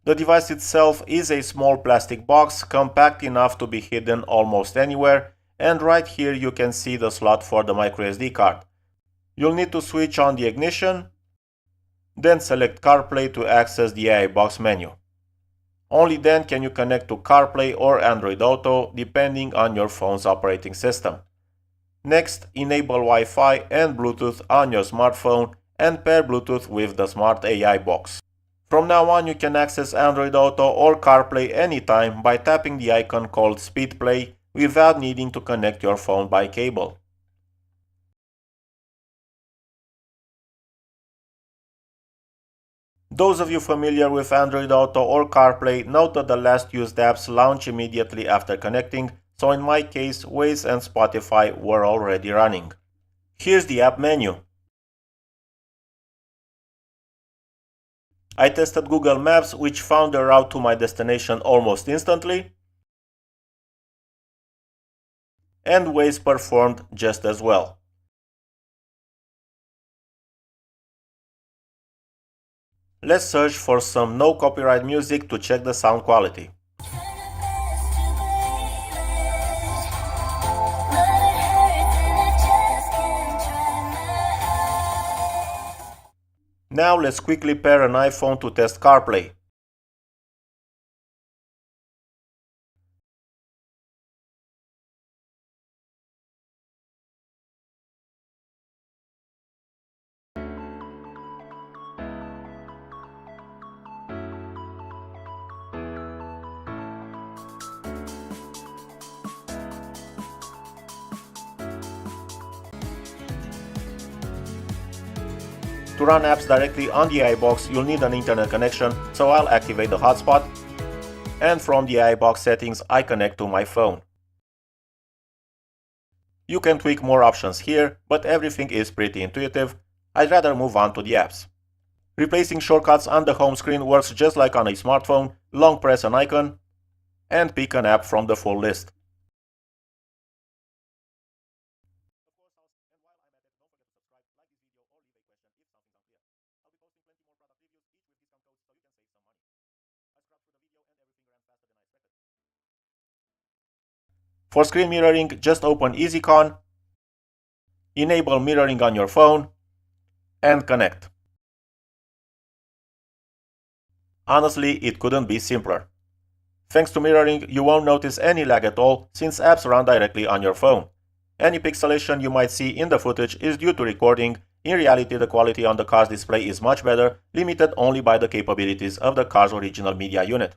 The device itself is a small plastic box, compact enough to be hidden almost anywhere, and right here you can see the slot for the microSD card. You'll need to switch on the ignition, then select CarPlay to access the AI box menu. Only then can you connect to CarPlay or Android Auto depending on your phone's operating system. Next, enable Wi-Fi and Bluetooth on your smartphone and pair Bluetooth with the smart AI box. From now on, you can access Android Auto or CarPlay anytime by tapping the icon called Speed Play without needing to connect your phone by cable. Those of you familiar with Android Auto or CarPlay note that the last used apps launch immediately after connecting, so in my case, Waze and Spotify were already running. Here's the app menu. I tested Google Maps, which found the route to my destination almost instantly, and Waze performed just as well. Let's search for some no copyright music to check the sound quality. Now let's quickly pair an iPhone to test CarPlay. To run apps directly on the AI box, you'll need an internet connection, so I'll activate the hotspot, and from the AI box settings, I connect to my phone. You can tweak more options here, but everything is pretty intuitive. I'd rather move on to the apps. Replacing shortcuts on the home screen works just like on a smartphone. Long press an icon and pick an app from the full list. For screen mirroring, just open EasyCon, enable mirroring on your phone, and connect. Honestly, it couldn't be simpler. Thanks to mirroring, you won't notice any lag at all since apps run directly on your phone. Any pixelation you might see in the footage is due to recording. In reality, the quality on the car's display is much better, limited only by the capabilities of the car's original media unit.